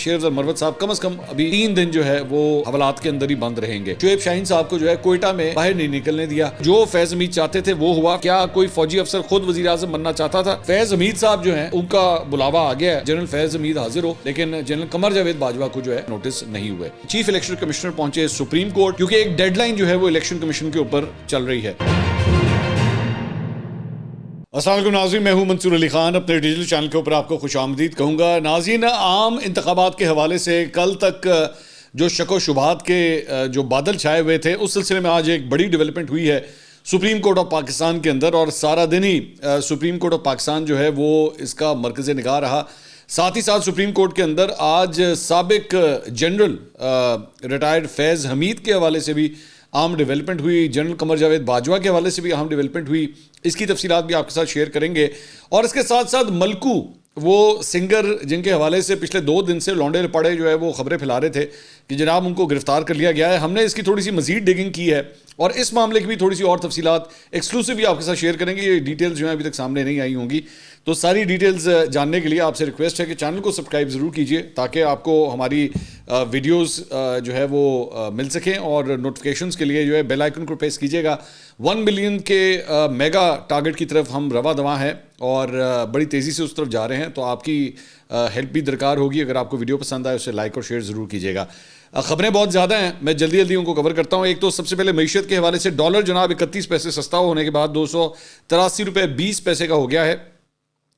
شیر افضل مروت صاحب کم از کم ابھی 3 دن جو ہے وہ حوالات کے اندر ہی بند رہیں گے. شعیب شاہین صاحب کو جو ہے کوئٹہ میں باہر نہیں نکلنے دیا. جو فیض حمید چاہتے تھے وہ ہوا. کیا کوئی فوجی افسر خود وزیر اعظم بننا چاہتا تھا؟ فیض حمید صاحب جو ہیں ان کا بلاوا آ گیا ہے, جنرل فیض حمید حاضر ہو, لیکن جنرل قمر جاوید باجوہ کو جو ہے نوٹس نہیں ہوئے. چیف الیکشن کمشنر پہنچے سپریم کورٹ کیونکہ ایک ڈیڈ لائن جو ہے وہ الیکشن کمیشن کے اوپر چل رہی ہے. السلام علیکم ناظرین, میں ہوں منصور علی خان. اپنے ڈیجیٹل چینل کے اوپر آپ کو خوش آمدید کہوں گا. ناظرین, عام انتخابات کے حوالے سے کل تک جو شک و شبہات کے جو بادل چھائے ہوئے تھے, اس سلسلے میں آج ایک بڑی ڈیولپمنٹ ہوئی ہے سپریم کورٹ آف پاکستان کے اندر, اور سارا دن ہی سپریم کورٹ آف پاکستان جو ہے وہ اس کا مرکز نگاہ رہا. ساتھ ہی ساتھ سپریم کورٹ کے اندر آج سابق جنرل ریٹائرڈ فیض حمید کے حوالے سے بھی اہم ڈیولپمنٹ ہوئی, جنرل قمر جاوید باجوہ کے حوالے سے بھی اہم ڈیولپمنٹ ہوئی. اس کی تفصیلات بھی آپ کے ساتھ شیئر کریں گے. اور اس کے ساتھ ساتھ ملکو, وہ سنگر جن کے حوالے سے پچھلے 2 دن سے لونڈے لپڑے جو ہے وہ خبریں پھیلا رہے تھے کہ جناب ان کو گرفتار کر لیا گیا ہے, ہم نے اس کی تھوڑی سی مزید ڈگنگ کی ہے اور اس معاملے کی بھی تھوڑی سی اور تفصیلات ایکسکلوسیو بھی آپ کے ساتھ شیئر کریں گے. یہ ڈیٹیلز جو ہیں ابھی تک سامنے نہیں آئی ہوں گی, تو ساری ڈیٹیلز جاننے کے لیے آپ سے ریکویسٹ ہے کہ چینل کو سبسکرائب ضرور کیجئے تاکہ آپ کو ہماری ویڈیوز جو ہے وہ مل سکیں, اور نوٹیفیکیشنز کے لیے جو ہے بیل آئیکن کو پریس کیجئے گا. 1 ملین کے میگا ٹارگٹ کی طرف ہم رواں دواں ہیں اور بڑی تیزی سے اس طرف جا رہے ہیں, تو آپ کی ہیلپ بھی درکار ہوگی. اگر آپ کو ویڈیو پسند آئے اسے لائک اور شیئر ضرور کیجئے گا. خبریں بہت زیادہ ہیں, میں جلدی جلدی ان کو کور کرتا ہوں. ایک تو سب سے پہلے معیشت کے حوالے سے ڈالر جناب 31 پیسے سستا ہونے کے بعد 283 روپے 20 پیسے کا ہو گیا ہے.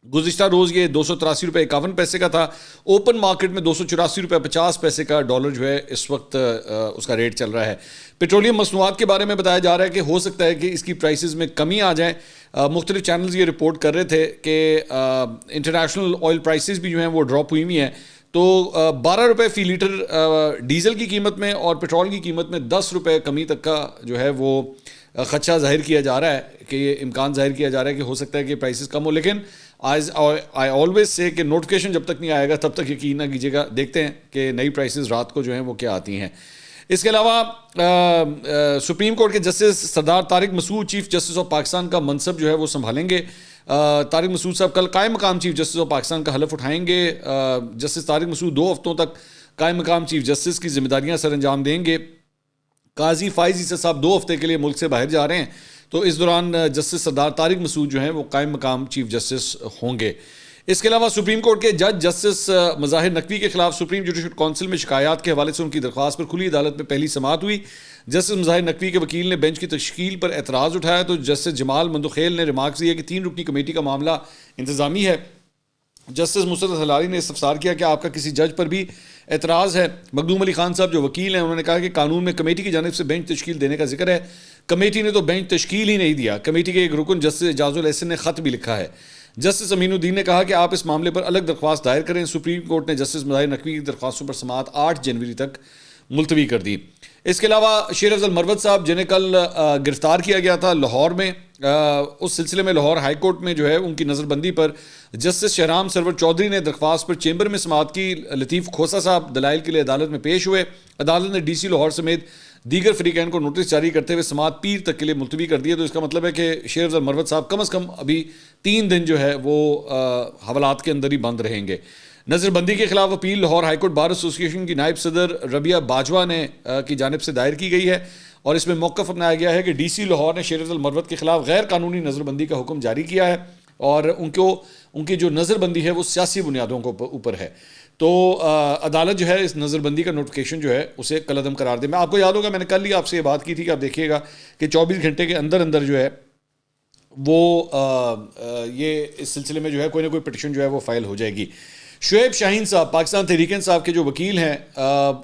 گزشتہ روز یہ 283 روپے 51 پیسے کا تھا. اوپن مارکیٹ میں 284 روپے 50 پیسے کا ڈالر جو ہے اس وقت اس کا ریٹ چل رہا ہے. پیٹرولیم مصنوعات کے بارے میں بتایا جا رہا ہے کہ ہو سکتا ہے کہ اس کی پرائسز میں کمی آ جائیں. مختلف چینلز یہ رپورٹ کر رہے تھے کہ انٹرنیشنل آئل پرائسز بھی جو ہیں وہ ڈراپ ہوئی ہوئی ہیں, تو 12 روپے فی لیٹر ڈیزل کی قیمت میں اور پیٹرول کی قیمت میں 10 روپے کمی تک کا جو ہے وہ خدشہ ظاہر کیا جا رہا ہے, کہ یہ امکان ظاہر کیا جا رہا ہے کہ ہو سکتا ہے کہ پرائسز کم ہو. لیکن آئی آلویز سے کہ نوٹیفیکیشن جب تک نہیں آئے گا تب تک یقین نہ کیجیے گا. دیکھتے ہیں کہ نئی پرائسز رات کو جو ہیں وہ کیا آتی ہیں. اس کے علاوہ سپریم کورٹ کے justice Sardar Tariq Masood chief justice of Pakistan کا منصب جو ہے وہ سنبھالیں گے. طارق مسعود صاحب کل قائم مقام چیف جسٹس آف پاکستان کا حلف اٹھائیں گے. جسٹس طارق مسعود 2 ہفتوں تک قائم مقام چیف جسٹس کی ذمہ داریاں سر انجام دیں گے. قاضی فائز عیسی صاحب 2 ہفتے کے لیے ملک سے باہر جا رہے ہیں, تو اس دوران جسٹس سردار طارق مسعود جو ہیں وہ قائم مقام چیف جسٹس ہوں گے. اس کے علاوہ سپریم کورٹ کے جج جسٹس مظاہر نقوی کے خلاف سپریم جوڈیشل کونسل میں شکایات کے حوالے سے ان کی درخواست پر کھلی عدالت میں پہلی سماعت ہوئی. جسٹس مظاہر نقوی کے وکیل نے بینچ کی تشکیل پر اعتراض اٹھایا, تو جسٹس جمال مندوخیل نے ریمارکس دیا کہ 3 رکنی کمیٹی کا معاملہ انتظامی ہے. جسٹس مسرت ہلالی نے استفسار کیا کہ آپ کا کسی جج پر بھی اعتراض ہے. مخدوم علی خان صاحب جو وکیل ہیں انہوں نے کہا کہ قانون میں کمیٹی کی جانب سے بینچ تشکیل دینے کا ذکر ہے, کمیٹی نے تو بینچ تشکیل ہی نہیں دیا. کمیٹی کے ایک رکن جسٹس اعجاز الاحسن نے خط بھی لکھا ہے. جسٹس امین الدین نے کہا کہ آپ اس معاملے پر الگ درخواست دائر کریں. سپریم کورٹ نے جسٹس مظاہر نقوی کی درخواستوں پر سماعت 8 جنوری تک ملتوی کر دی. اس کے علاوہ شیر افضل مروت صاحب جنہیں کل گرفتار کیا گیا تھا لاہور میں, اس سلسلے میں لاہور ہائی کورٹ میں جو ہے ان کی نظر بندی پر جسٹس شہرام سرور چودھری نے درخواست پر چیمبر میں سماعت کی. لطیف کھوسا صاحب دلائل کے لیے عدالت میں پیش ہوئے. عدالت نے ڈی سی لاہور سمیت دیگر فریقین کو نوٹس جاری کرتے ہوئے سماعت پیر تک کے لیے ملتوی کر دی ہے. تو اس کا مطلب ہے کہ شیر افضل مروت صاحب کم از کم ابھی 3 دن جو ہے وہ حوالات کے اندر ہی بند رہیں گے. نظر بندی کے خلاف appeal Lahore high court bar ایسوسی ایشن کی نائب صدر ربیہ باجوہ نے کی جانب سے دائر کی گئی ہے, اور اس میں موقف اپنایا گیا ہے کہ ڈی سی لاہور نے شیر افضل مروت کے خلاف غیر قانونی نظر بندی کا حکم جاری کیا ہے, اور ان کی جو نظر بندی ہے وہ سیاسی بنیادوں کے اوپر ہے. تو عدالت جو ہے اس نظر بندی کا نوٹیفیکیشن جو ہے اسے کالعدم قرار دے. میں آپ کو یاد ہوگا میں نے کل ہی آپ سے یہ بات کی تھی کہ آپ دیکھیے گا کہ 24 گھنٹے کے اندر اندر جو ہے وہ یہ اس سلسلے میں جو ہے کوئی نہ کوئی پٹیشن جو ہے وہ فائل ہو جائے گی. شعیب شاہین صاحب پاکستان تحریک انصاف کے جو وکیل ہیں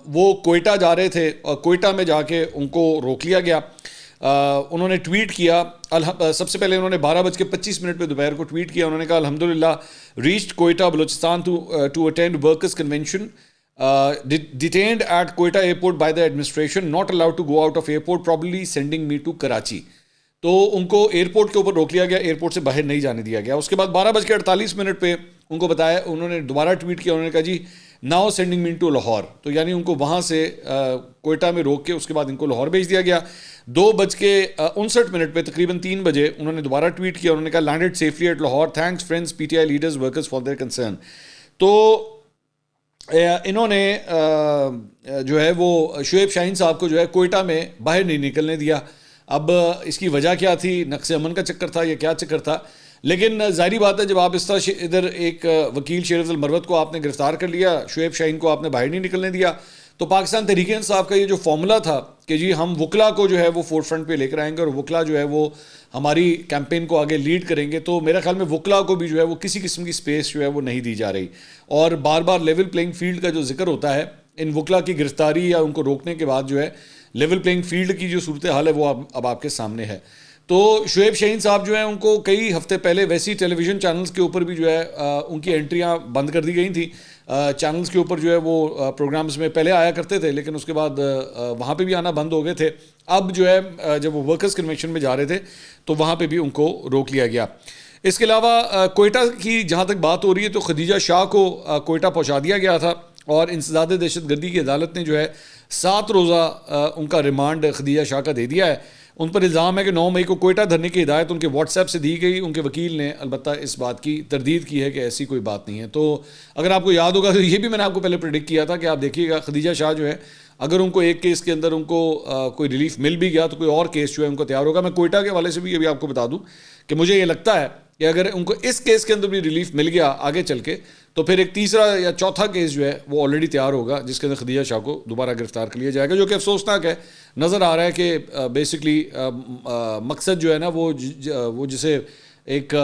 وہ کوئٹہ جا رہے تھے, اور کوئٹہ میں جا کے ان کو روک لیا گیا. انہوں نے ٹویٹ کیا, سب سے پہلے انہوں نے 12:25 پہ دوپہر کو ٹویٹ کیا. انہوں نے کہا الحمدللہ reached Quetta Balochistan to attend workers convention detained at Quetta airport by the administration, not allowed to go out of airport, probably sending me to Karachi. تو ان کو ایئرپورٹ کے اوپر روک لیا گیا, ایئرپورٹ سے باہر نہیں جانے دیا گیا. اس کے بعد 12:48 پہ ان کو بتایا, انہوں نے دوبارہ ٹویٹ کیا, انہوں نے کہا جی now sending me to Lahore. تو یعنی ان کو وہاں سے کوئٹہ میں روک کے اس کے بعد ان کو لاہور بھیج دیا گیا. 2:59 پہ تقریباً 3 بجے انہوں نے دوبارہ ٹویٹ کیا, انہوں نے کہا landed safely at Lahore, thanks friends P T I leaders workers for their concern. تو انہوں نے جو ہے وہ شعیب شاہین صاحب کو جو ہے کوئٹہ میں باہر نہیں نکلنے دیا. اب اس کی وجہ کیا تھی؟ نقص امن کا چکر تھا یا کیا چکر تھا؟ لیکن ظاہری بات ہے جب آپ اس طرح ادھر ایک وکیل شیر افضل مروت کو آپ نے گرفتار کر لیا, شعیب شاہین کو آپ نے باہر نہیں نکلنے دیا, تو پاکستان تحریک انصاف کا یہ جو فارمولا تھا کہ جی ہم وکلا کو جو ہے وہ فور فرنٹ پہ لے کر آئیں گے اور وکلا جو ہے وہ ہماری کیمپین کو آگے لیڈ کریں گے, تو میرا خیال میں وکلا کو بھی جو ہے وہ کسی قسم کی سپیس جو ہے وہ نہیں دی جا رہی. اور بار بار لیول پلینگ فیلڈ کا جو ذکر ہوتا ہے, ان وکلا کی گرفتاری یا ان کو روکنے کے بعد جو ہے لیول پلینگ فیلڈ کی جو صورتحال ہے وہ اب آپ کے سامنے ہے. تو شعیب شاہین صاحب جو ہیں ان کو کئی ہفتے پہلے ویسی ٹیلی ویژن چینلز کے اوپر بھی جو ہے ان کی انٹریاں بند کر دی گئی تھیں. چینلز کے اوپر جو ہے وہ پروگرامز میں پہلے آیا کرتے تھے لیکن اس کے بعد وہاں پہ بھی آنا بند ہو گئے تھے. اب جو ہے جب وہ ورکرز کنونشن میں جا رہے تھے تو وہاں پہ بھی ان کو روک لیا گیا. اس کے علاوہ کوئٹہ کی جہاں تک بات ہو رہی ہے تو خدیجہ شاہ کو کوئٹہ پہنچا دیا گیا تھا اور انسداد دہشت گردی کی عدالت نے جو ہے 7 روزہ ان کا ریمانڈ خدیجہ شاہ کا دے دیا ہے. ان پر الزام ہے کہ 9 مئی کو کوئٹہ دھرنے کی ہدایت ان کے واٹس ایپ سے دی گئی. ان کے وکیل نے البتہ اس بات کی تردید کی ہے کہ ایسی کوئی بات نہیں ہے. تو اگر آپ کو یاد ہوگا تو یہ بھی میں نے آپ کو پہلے پریڈکٹ کیا تھا کہ آپ دیکھیے گا خدیجہ شاہ جو ہے اگر ان کو ایک کیس کے اندر ان کو کوئی ریلیف مل بھی گیا تو کوئی اور کیس جو ہے ان کو تیار ہوگا. میں کوئٹہ کے حوالے سے بھی ابھی آپ کو بتا دوں کہ مجھے یہ لگتا ہے کہ اگر ان کو اس کیس کے اندر بھی ریلیف مل گیا آگے چل کے تو پھر ایک تیسرا یا چوتھا کیس جو ہے وہ آلریڈی تیار ہوگا جس کے اندر خدیجہ شاہ کو دوبارہ گرفتار کر لیا جائے گا, جو کہ افسوسناک ہے. نظر آ رہا ہے کہ بیسکلی مقصد جو ہے نا وہ جسے ایک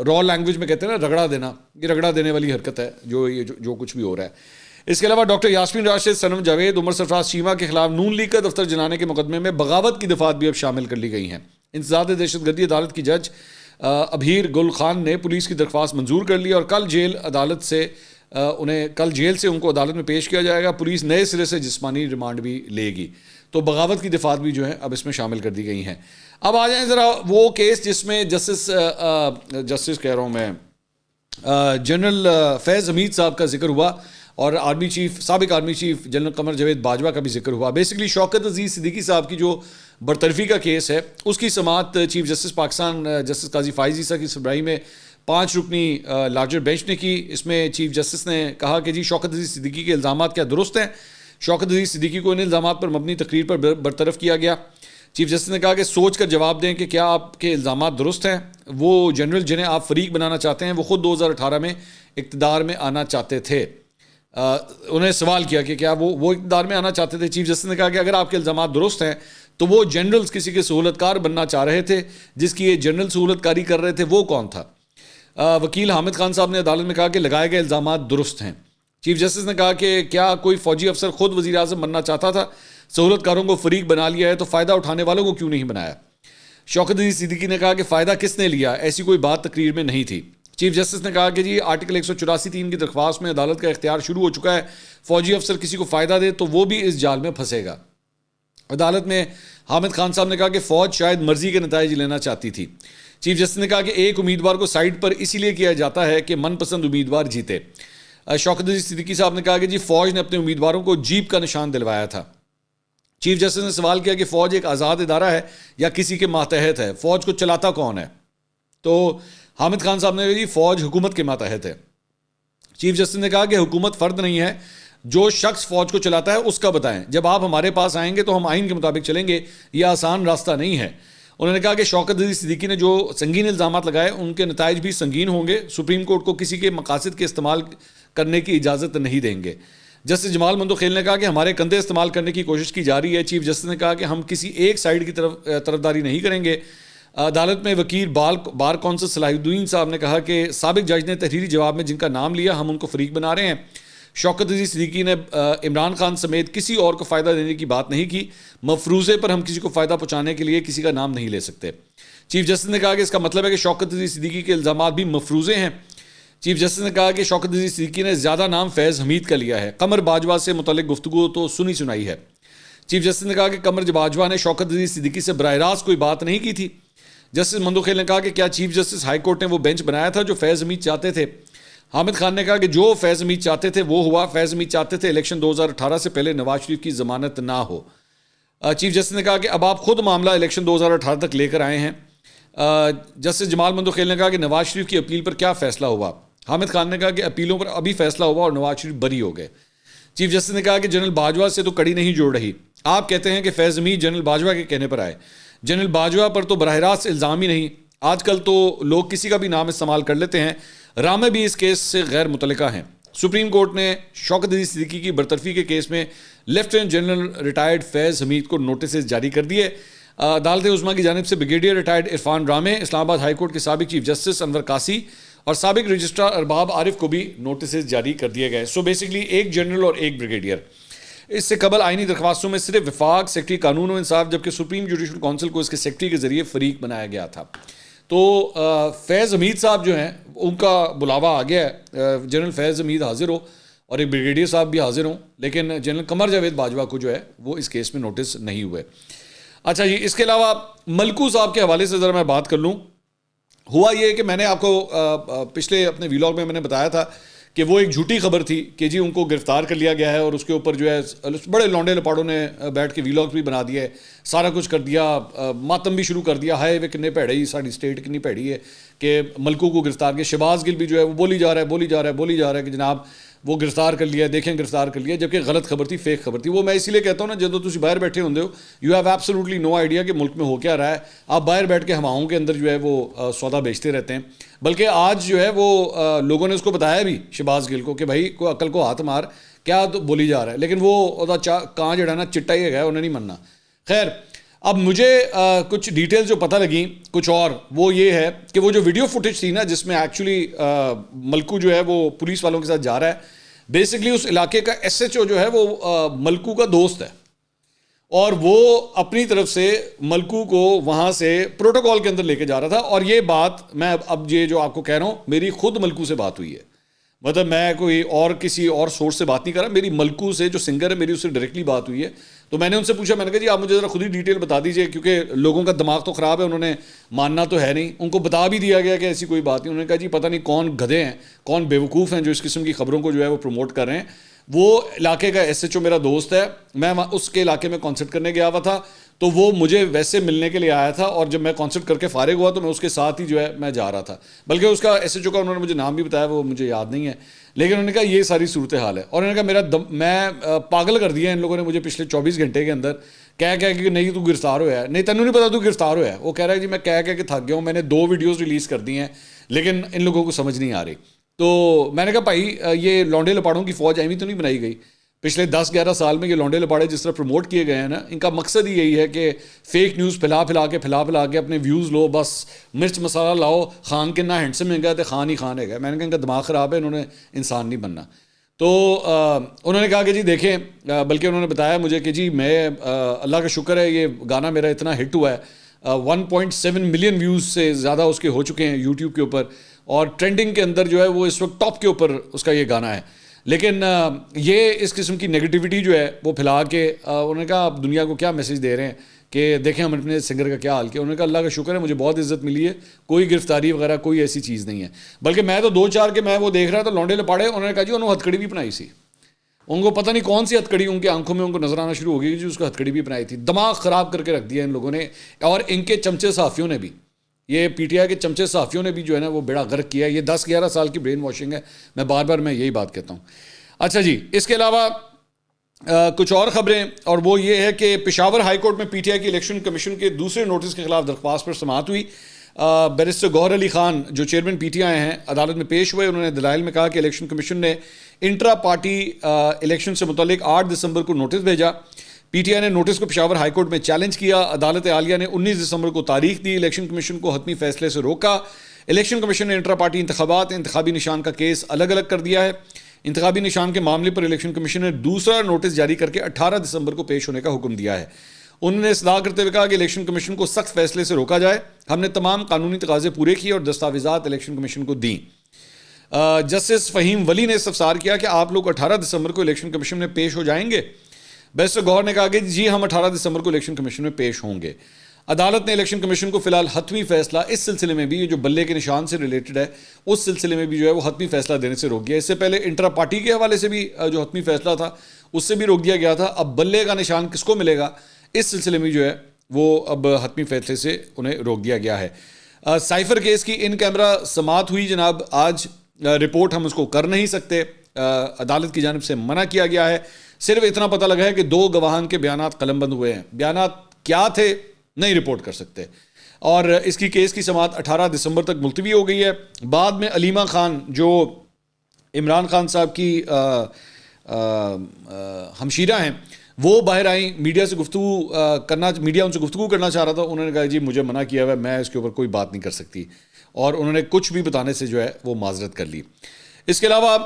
را لینگویج میں کہتے ہیں نا رگڑا دینا, یہ رگڑا دینے والی حرکت ہے جو کچھ بھی ہو رہا ہے. اس کے علاوہ ڈاکٹر یاسمین راشد, صنم جاوید, عمر سرفراز چیمہ کے خلاف نون لیگ کا دفتر جلانے کے مقدمے میں بغاوت کی دفعات بھی اب شامل کر لی گئی ہیں. انسداد دہشت گردی عدالت کی جج ابھیر گل خان نے پولیس کی درخواست منظور کر لی اور کل جیل سے ان کو عدالت میں پیش کیا جائے گا. پولیس نئے سرے سے جسمانی ریمانڈ بھی لے گی. تو بغاوت کی دفعات بھی جو ہیں اب اس میں شامل کر دی گئی ہیں. اب آ جائیں ذرا وہ کیس جس میں جسٹس کہہ رہا ہوں میں جنرل فیض حمید صاحب کا ذکر ہوا اور سابق army chief general Qamar Javed Bajwa کا بھی ذکر ہوا. بیسکلی شوکت عزیز صدیقی صاحب کی جو برطرفی کا کیس ہے اس کی سماعت چیف جسٹس پاکستان جسٹس قاضی فائز عیسیٰ کی سربراہی میں 5 رکنی لارجر بینچ نے کی. اس میں چیف جسٹس نے کہا کہ جی شوکت عزیز صدیقی کے الزامات کیا درست ہیں؟ شوکت عزیز صدیقی کو ان الزامات پر مبنی تقریر پر برطرف کیا گیا. چیف جسٹس نے کہا کہ سوچ کر جواب دیں کہ کیا آپ کے الزامات درست ہیں. وہ جنرل جنہیں آپ فریق بنانا چاہتے ہیں وہ خود 2018 میں اقتدار میں آنا چاہتے تھے. انہیں سوال کیا کہ کیا وہ اقتدار میں آنا چاہتے تھے. چیف جسٹس نے کہا کہ اگر آپ کے الزامات درست ہیں تو وہ جنرلز کسی کے سہولت کار بننا چاہ رہے تھے, جس کی یہ جنرل سہولت کاری کر رہے تھے وہ کون تھا؟ وکیل حامد خان صاحب نے عدالت میں کہا کہ لگائے گئے الزامات درست ہیں. چیف جسٹس نے کہا کہ کیا کوئی فوجی افسر خود وزیر اعظم بننا چاہتا تھا؟ سہولت کاروں کو فریق بنا لیا ہے تو فائدہ اٹھانے والوں کو کیوں نہیں بنایا؟ شوکت عزیز صدیقی نے کہا کہ فائدہ کس نے لیا؟ ایسی کوئی بات تقریر میں نہیں تھی. چیف جسٹس نے کہا کہ جی آرٹیکل 184(3) کی درخواست میں عدالت کا اختیار شروع ہو چکا ہے. فوجی افسر کسی کو فائدہ دے تو وہ بھی اس جال میں پھنسے گا. عدالت میں حامد خان صاحب نے کہا کہ فوج شاید مرضی کے نتائج لینا چاہتی تھی. چیف جسٹس نے کہا کہ ایک امیدوار کو سائڈ پر اسی لیے کیا جاتا ہے کہ من پسند امیدوار جیتے. شوکت عزیز صدیقی صاحب نے کہا کہ جی فوج نے اپنے امیدواروں کو جیپ کا نشان دلوایا تھا. چیف جسٹس نے سوال کیا کہ فوج ایک آزاد ادارہ ہے یا کسی کے ماتحت ہے؟ فوج کو چلاتا کون ہے؟ تو حامد خان صاحب نے کہا جی فوج حکومت کے ماتحت ہے. چیف جسٹس نے کہا کہ حکومت فرد نہیں ہے, جو شخص فوج کو چلاتا ہے اس کا بتائیں. جب آپ ہمارے پاس آئیں گے تو ہم آئین کے مطابق چلیں گے, یہ آسان راستہ نہیں ہے. انہوں نے کہا کہ شوکت عزیز صدیقی نے جو سنگین الزامات لگائے ان کے نتائج بھی سنگین ہوں گے. سپریم کورٹ کو کسی کے مقاصد کے استعمال کرنے کی اجازت نہیں دیں گے. جسٹس جمال مندوخیل نے کہا کہ ہمارے کندھے استعمال کرنے کی کوشش کی جا رہی ہے. چیف جسٹس نے کہا کہ ہم کسی ایک سائیڈ کی طرفداری نہیں کریں گے. عدالت میں وکیل بار کونسل صلاح الدین صاحب نے کہا کہ سابق جج نے تحریری جواب میں جن کا نام لیا ہم ان کو فریق بنا رہے ہیں. شوکت عزیز صدیقی نے عمران خان سمیت کسی اور کو فائدہ دینے کی بات نہیں کی. مفروضے پر ہم کسی کو فائدہ پہنچانے کے لیے کسی کا نام نہیں لے سکتے. چیف جسٹس نے کہا کہ اس کا مطلب ہے کہ شوکت عزیز صدیقی کے الزامات بھی مفروضے ہیں. چیف جسٹس نے کہا کہ شوکت عزیز صدیقی نے زیادہ نام فیض حمید کا لیا ہے. قمر باجوہ سے متعلق گفتگو تو سنی سنائی ہے. چیف جسٹس نے کہا کہ قمر باجوہ نے شوکت عزیز صدیقی سے براہ راست کوئی بات نہیں کی تھی. جسٹس مندوخیل نے کہا کہ کیا چیف جسٹس ہائی کورٹ نے وہ بینچ بنایا تھا جو فیض حمید چاہتے تھے؟ حامد خان نے کہا کہ جو فیض حمید چاہتے تھے وہ ہوا. فیض حمید چاہتے تھے الیکشن 2018 سے پہلے نواز شریف کی ضمانت نہ ہو. چیف جسٹس نے کہا کہ اب آپ خود معاملہ الیکشن 2018 تک لے کر آئے ہیں. جسٹس جمال مندوخیل نے کہا کہ نواز شریف کی اپیل پر کیا فیصلہ ہوا؟ حامد خان نے کہا کہ اپیلوں پر ابھی فیصلہ ہوا اور نواز شریف بری ہو گئے. چیف جسٹس نے کہا کہ جنرل باجوہ سے تو کڑی نہیں جوڑ رہی. آپ کہتے ہیں کہ فیض حمید جنرل باجوہ کے کہنے پر آئے. جنرل باجوہ پر تو براہ راست الزام ہی نہیں. آج کل تو لوگ کسی کا بھی نام استعمال کر لیتے ہیں. رامے بھی اس کیس سے غیر متعلقہ ہیں. سپریم کورٹ نے شوکت علی صدیقی کی برطرفی کے کیس میں لیفٹیننٹ جنرل ریٹائرڈ فیض حمید کو نوٹسز جاری کر دیے. عدالت عظمیٰ کی جانب سے بریگیڈیئر ریٹائرڈ عرفان رامے, اسلام آباد ہائی کورٹ کے سابق چیف جسٹس انور قاسی اور سابق رجسٹرار ارباب عارف کو بھی نوٹسز جاری کر دیے گئے. سو بیسکلی ایک جنرل اور ایک بریگیڈیئر. اس سے قبل آئینی درخواستوں میں صرف وفاق, سیکرٹری قانون و انصاف, جبکہ سپریم جوڈیشل کونسل کو اس کے سیکرٹری کے ذریعے فریق بنایا گیا تھا. تو فیض حمید صاحب جو ہیں ان کا بلاوا آ گیا ہے. جنرل فیض حمید حاضر ہو اور ایک بریگیڈیئر صاحب بھی حاضر ہوں, لیکن جنرل قمر جاوید باجوہ کو جو ہے وہ اس کیس میں نوٹس نہیں ہوئے. اچھا جی, اس کے علاوہ ملکو صاحب کے حوالے سے ذرا میں بات کر لوں. ہوا یہ کہ میں نے آپ کو پچھلے اپنے ویلاگ میں نے بتایا تھا کہ وہ ایک جھوٹی خبر تھی کہ جی ان کو گرفتار کر لیا گیا ہے, اور اس کے اوپر جو ہے بڑے لونڈے لپاڑوں نے بیٹھ کے ویلاگ بھی بنا دیا ہے, سارا کچھ کر دیا, ماتم بھی شروع کر دیا. ہائے وہ کتنے پیڑے ہی ساری اسٹیٹ کتنی پیڑی ہے کہ ملکو کو گرفتار کیا. شہباز گل بھی جو ہے وہ بولی جا رہا ہے کہ جناب وہ گرفتار کر لیا, دیکھیں گرفتار کر لیا, جبکہ غلط خبر تھی, فیک خبر تھی. وہ میں اسی لیے کہتا ہوں نا, جب تم باہر بیٹھے ہوندے ہو you have absolutely no idea کہ ملک میں ہو کیا رہا ہے. آپ باہر بیٹھ کے ہواؤں کے اندر جو ہے وہ سودا بیچتے رہتے ہیں. بلکہ آج جو ہے وہ لوگوں نے اس کو بتایا بھی شہباز گل کو کہ بھائی کوئی عقل کو ہاتھ مار, کیا تو بولی جا رہا ہے. لیکن وہ کہاں جڑا نا چٹا ہی ہے, انہیں نہیں مننا. خیر, اب مجھے کچھ ڈیٹیلز جو پتہ لگیں کچھ اور, وہ یہ ہے کہ وہ جو ویڈیو فوٹیج تھی نا جس میں ایکچولی ملکو جو ہے وہ پولیس والوں کے ساتھ جا رہا ہے, بیسکلی اس علاقے کا ایس ایچ او جو ہے وہ ملکو کا دوست ہے, اور وہ اپنی طرف سے ملکو کو وہاں سے پروٹوکول کے اندر لے کے جا رہا تھا. اور یہ بات میں اب یہ جو آپ کو کہہ رہا ہوں, میری خود ملکو سے بات ہوئی ہے. مطلب میں کوئی اور کسی اور سورس سے بات نہیں کر رہا, میری ملکو سے جو سنگر ہے میری اس سے ڈائریکٹلی بات ہوئی ہے. تو میں نے ان سے پوچھا, میں نے کہا جی آپ مجھے ذرا خود ہی ڈیٹیل بتا دیجئے, کیونکہ لوگوں کا دماغ تو خراب ہے, انہوں نے ماننا تو ہے نہیں. ان کو بتا بھی دیا گیا کہ ایسی کوئی بات نہیں. انہوں نے کہا جی پتہ نہیں کون گدھے ہیں, کون بیوقوف ہیں جو اس قسم کی خبروں کو جو ہے وہ پروموٹ کر رہے ہیں. وہ علاقے کا ایس ایچ او میرا دوست ہے, میں اس کے علاقے میں کانسرٹ کرنے گیا ہوا تھا, تو وہ مجھے ویسے ملنے کے لیے آیا تھا, اور جب میں کانسرٹ کر کے فارغ ہوا تو میں اس کے ساتھ ہی جو ہے میں جا رہا تھا. بلکہ اس کا ایس ایچ او کا انہوں نے مجھے نام بھی بتایا, وہ مجھے یاد نہیں ہے, لیکن انہوں نے کہا یہ ساری صورتحال ہے. اور انہوں نے کہا میں پاگل کر دیا ان لوگوں نے مجھے پچھلے 24 گھنٹے کے اندر, کہہ کہ نہیں تو گرفتار ہوا ہے. نہیں تینوں نہیں پتا تو گرفتار ہوا ہے. وہ کہہ رہا ہے جی میں کہہ کہ تھک گیا ہوں, میں نے 2 ویڈیوز ریلیز کر دی ہیں, لیکن ان لوگوں کو سمجھ نہیں آ رہی. تو میں نے کہا بھائی یہ لونڈے لپاڑوں کی فوج ایویں تو نہیں بنائی گئی. پچھلے 10-11 سال میں یہ لونڈے لپاڑے جس طرح پروموٹ کیے گئے ہیں نا, ان کا مقصد ہی یہی ہے کہ فیک نیوز پھیلا کے اپنے ویوز لو, بس مرچ مسالہ لاؤ, خان کے نہ ہینڈسم ہے گا تو خان ہی خان ہے گا. میں نے کہا ان کا دماغ خراب ہے, انہوں نے انسان نہیں بننا. تو انہوں نے کہا کہ جی دیکھیں, بلکہ انہوں نے بتایا مجھے کہ جی میں اللہ کا شکر ہے یہ گانا میرا اتنا ہٹ ہوا ہے, 1.7 ملین ویوز سے زیادہ اس کے ہو چکے ہیں یوٹیوب کے اوپر, اور ٹرینڈنگ کے اندر جو ہے وہ اس وقت ٹاپ کے اوپر اس کا یہ گانا ہے. لیکن یہ اس قسم کی نیگیٹیوٹی جو ہے وہ پھیلا کے انہوں نے کہا آپ دنیا کو کیا میسج دے رہے ہیں کہ دیکھیں ہم اپنے سنگر کا کیا حال کیا. انہوں نے کہا اللہ کا شکر ہے مجھے بہت عزت ملی ہے, کوئی گرفتاری وغیرہ کوئی ایسی چیز نہیں ہے. بلکہ میں تو 2-4 کے میں وہ دیکھ رہا تھا لونڈے لپاڑے, انہوں نے کہا جی انہوں نے ہتھکڑی بھی بنائی سی. ان کو پتہ نہیں کون سی ہتھکڑی ان کے آنکھوں میں ان کو نظر آنا شروع ہو گئی جی اس کو ہتھکڑی بھی بنائی تھی. دماغ خراب کر کے رکھ دیا ان لوگوں نے, اور ان کے چمچے صحافیوں نے بھی, یہ پی ٹی آئی کے چمچے صحافیوں نے بھی جو ہے نا وہ بیڑا غرق کیا. یہ 10-11 سال کی برین واشنگ ہے, میں بار بار میں یہی بات کہتا ہوں. اچھا جی, اس کے علاوہ کچھ اور خبریں, اور وہ یہ ہے کہ پشاور ہائی کورٹ میں پی ٹی آئی کی الیکشن کمیشن کے دوسرے نوٹس کے خلاف درخواست پر سماعت ہوئی. بیرسٹر گوہر علی خان جو چیئرمین پی ٹی آئی ہیں عدالت میں پیش ہوئے. انہوں نے دلائل میں کہا کہ الیکشن کمیشن نے انٹرا پارٹی الیکشن سے متعلق 8 دسمبر کو نوٹس بھیجا. پی ٹی آئی نے نوٹس کو پشاور ہائی کورٹ میں چیلنج کیا. عدالت عالیہ نے 19 دسمبر کو تاریخ دی. الیکشن کمیشن کو حتمی فیصلے سے روکا. الیکشن کمیشن نے انٹرا پارٹی انتخابات انتخابی نشان کا کیس الگ الگ کر دیا ہے. انتخابی نشان کے معاملے پر الیکشن کمیشن نے دوسرا نوٹس جاری کر کے 18 دسمبر کو پیش ہونے کا حکم دیا ہے. انہوں نے اصلاح کرتے ہوئے کہا کہ الیکشن کمیشن کو سخت فیصلے سے روکا جائے. ہم نے تمام قانونی تقاضے پورے کیے اور دستاویزات الیکشن کمیشن کو دیں. جسٹس فہیم ولی نے استفسار کیا کہ آپ لوگ 18 دسمبر کو الیکشن کمیشن میں پیش ہو جائیں گے. بیرسٹر گوہر نے کہا کہ جی ہم 18 دسمبر کو الیکشن کمیشن میں پیش ہوں گے. عدالت نے الیکشن کمیشن کو فی الحال حتمی فیصلہ اس سلسلے میں بھی جو بلے کے نشان سے ریلیٹڈ ہے اس سلسلے میں بھی جو ہے وہ حتمی فیصلہ دینے سے روک گیا. اس سے پہلے انٹرا پارٹی کے حوالے سے بھی جو حتمی فیصلہ تھا اس سے بھی روک دیا گیا تھا. اب بلے کا نشان کس کو ملے گا اس سلسلے میں جو ہے وہ اب حتمی فیصلے سے انہیں روک دیا گیا ہے. سائفر کیس کی ان کیمرہ سماعت ہوئی جناب آج. رپورٹ ہم اس کو کر نہیں سکتے, عدالت کی جانب سے منع کیا گیا ہے. صرف اتنا پتہ لگا ہے کہ 2 گواہان کے بیانات قلم بند ہوئے ہیں. بیانات کیا تھے نہیں رپورٹ کر سکتے, اور اس کی کیس کی سماعت 18 دسمبر تک ملتوی ہو گئی ہے. بعد میں علیمہ خان جو عمران خان صاحب کی ہمشیرہ ہیں, وہ باہر آئیں, میڈیا سے میڈیا ان سے گفتگو کرنا چاہ رہا تھا. انہوں نے کہا جی مجھے منع کیا ہوا ہے, میں اس کے اوپر کوئی بات نہیں کر سکتی, اور انہوں نے کچھ بھی بتانے سے جو ہے وہ معذرت کر لی. اس کے علاوہ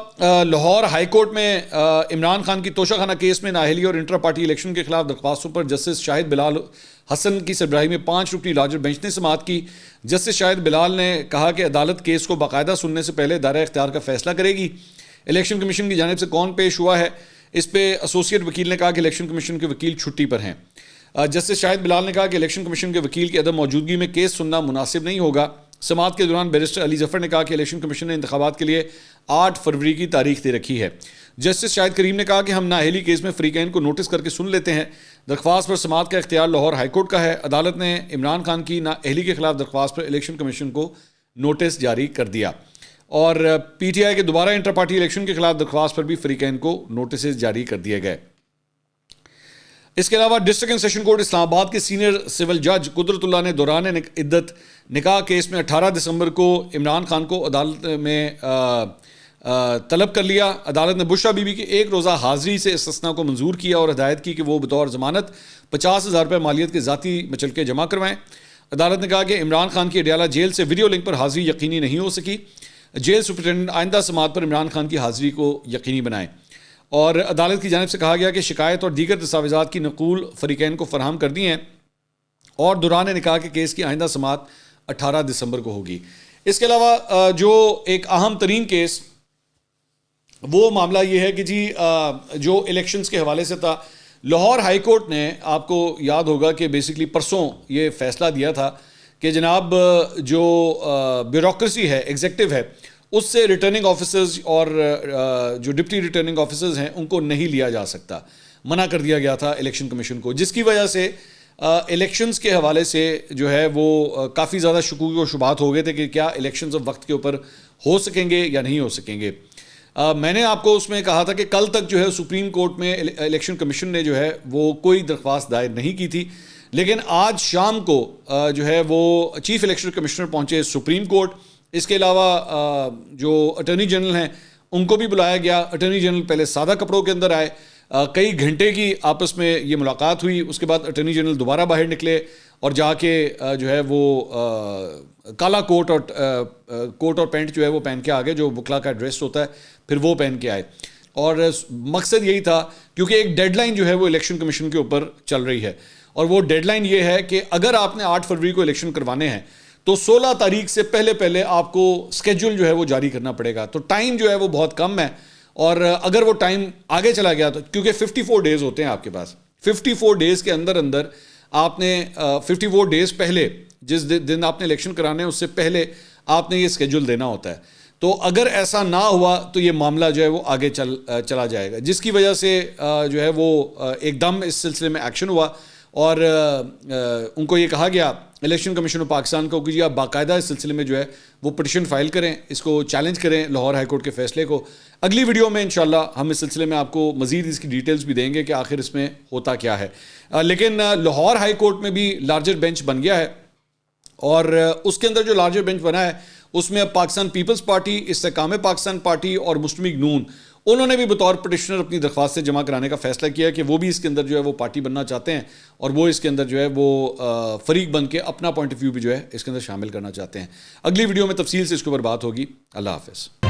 لاہور ہائی کورٹ میں عمران خان کی توشہ خانہ کیس میں نااہلی اور انٹرا پارٹی الیکشن کے خلاف درخواستوں پر جسٹس شاہد بلال حسن کی سربراہی میں 5 رکنی لارجر بینچ نے سماعت کی. جسٹس شاہد بلال نے کہا کہ عدالت کیس کو باقاعدہ سننے سے پہلے دائرہ اختیار کا فیصلہ کرے گی. الیکشن کمیشن کی جانب سے کون پیش ہوا ہے, اس پہ ایسوسیٹ وکیل نے کہا کہ الیکشن کمیشن کے وکیل چھٹی پر ہیں. جسٹس شاہد بلال نے کہا کہ الیکشن کمیشن کے وکیل کی عدم موجودگی میں کیس سننا مناسب نہیں ہوگا. سماعت کے دوران بیرسٹر علی ظفر نے کہا کہ الیکشن کمیشن نے انتخابات کے لیے 8 فروری کی تاریخ دے رکھی ہے. جسٹس شاہد کریم نے کہا کہ ہم نااہلی کیس میں فریقین کو نوٹس کر کے سن لیتے ہیں. درخواست پر سماعت کا اختیار لاہور ہائی کورٹ کا ہے. عدالت نے عمران خان کی نااہلی کے خلاف درخواست پر الیکشن کمیشن کو نوٹس جاری کر دیا, اور پی ٹی آئی کے دوبارہ انٹر پارٹی الیکشن کے خلاف درخواست پر بھی فریقین کو نوٹسز جاری کر دیے گئے. اس کے علاوہ ڈسٹرکٹ اینڈ سیشن کورٹ اسلام آباد کے سینئر سول جج قدرت اللہ نے دوران عدت نکاح کیس میں 18 دسمبر کو عمران خان کو عدالت میں طلب کر لیا. عدالت نے بشرا بی بی کی 1 روزہ حاضری سے استثناء کو منظور کیا اور ہدایت کی کہ وہ بطور ضمانت 50,000 روپے مالیت کے ذاتی مچلکے جمع کروائیں. عدالت نے کہا کہ عمران خان کی اڈیالہ جیل سے ویڈیو لنک پر حاضری یقینی نہیں ہو سکی. جیل سپرنٹینڈنٹ آئندہ سماعت پر عمران خان کی حاضری کو یقینی بنائیں. اور عدالت کی جانب سے کہا گیا کہ شکایت اور دیگر دستاویزات کی نقول فریقین کو فراہم کر دی ہیں, اور دوران نکاح کے کیس کی آئندہ سماعت 18 دسمبر کو ہوگی. اس کے علاوہ جو ایک اہم ترین کیس وہ معاملہ یہ ہے کہ جی جو الیکشنز کے حوالے سے تھا, لاہور ہائی کورٹ نے, آپ کو یاد ہوگا کہ بیسکلی پرسوں یہ فیصلہ دیا تھا کہ جناب جو بیوروکریسی ہے, ایگزیکٹو ہے, اس سے ریٹرننگ آفیسرز اور جو ڈپٹی ریٹرننگ آفیسرز ہیں ان کو نہیں لیا جا سکتا. منع کر دیا گیا تھا الیکشن کمیشن کو, جس کی وجہ سے الیکشنز کے حوالے سے جو ہے وہ کافی زیادہ شکوک و شبہات ہو گئے تھے کہ کیا الیکشنز اب وقت کے اوپر ہو سکیں گے یا نہیں ہو سکیں گے. میں نے آپ کو اس میں کہا تھا کہ کل تک جو ہے سپریم کورٹ میں الیکشن کمیشن نے جو ہے وہ کوئی درخواست دائر نہیں کی تھی, لیکن آج شام کو جو ہے وہ چیف الیکشن کمشنر پہنچے سپریم کورٹ. اس کے علاوہ جو اٹارنی جنرل ہیں ان کو بھی بلایا گیا. اٹارنی جنرل پہلے سادہ کپڑوں کے اندر آئے, کئی گھنٹے کی آپس میں یہ ملاقات ہوئی. اس کے بعد اٹارنی جنرل دوبارہ باہر نکلے اور جا کے جو ہے وہ کالا کوٹ اور پینٹ جو ہے وہ پہن کے آگے, جو وکلا کا ڈریس ہوتا ہے پھر وہ پہن کے آئے. اور مقصد یہی تھا کیونکہ ایک ڈیڈ لائن جو ہے وہ الیکشن کمیشن کے اوپر چل رہی ہے, اور وہ ڈیڈ لائن یہ ہے کہ اگر آپ نے 8 فروری کو الیکشن کروانے ہیں تو 16 تاریخ سے پہلے آپ کو اسکیجول جو ہے وہ جاری کرنا پڑے گا. تو ٹائم جو ہے وہ بہت کم ہے, اور اگر وہ ٹائم آگے چلا گیا تو کیونکہ 54 ڈیز ہوتے ہیں آپ کے پاس, 54 ڈیز کے اندر آپ نے 54 ڈیز پہلے, جس دن آپ نے الیکشن کرانے ہیں اس سے پہلے آپ نے یہ اسکیجول دینا ہوتا ہے. تو اگر ایسا نہ ہوا تو یہ معاملہ جو ہے وہ آگے چلا جائے گا, جس کی وجہ سے جو ہے وہ ایک دم اس سلسلے میں ایکشن ہوا, اور ان کو یہ کہا گیا الیکشن کمیشن آف پاکستان کو کہ جی آپ باقاعدہ اس سلسلے میں جو ہے وہ پٹیشن فائل کریں, اس کو چیلنج کریں لاہور ہائی کورٹ کے فیصلے کو. اگلی ویڈیو میں انشاءاللہ ہم اس سلسلے میں آپ کو مزید اس کی ڈیٹیلز بھی دیں گے کہ آخر اس میں ہوتا کیا ہے. لیکن لاہور ہائی کورٹ میں بھی لارجر بینچ بن گیا ہے, اور اس کے اندر جو لارجر بینچ بنا ہے اس میں اب پاکستان پیپلز پارٹی, استحکام پاکستان پارٹی اور مسلم لیگ نون, انہوں نے بھی بطور پٹیشنر اپنی درخواستیں جمع کرانے کا فیصلہ کیا کہ وہ بھی اس کے اندر جو ہے وہ پارٹی بننا چاہتے ہیں, اور وہ اس کے اندر جو ہے وہ فریق بن کے اپنا پوائنٹ آف ویو بھی جو ہے اس کے اندر شامل کرنا چاہتے ہیں. اگلی ویڈیو میں تفصیل سے اس کے اوپر بات ہوگی. اللہ حافظ.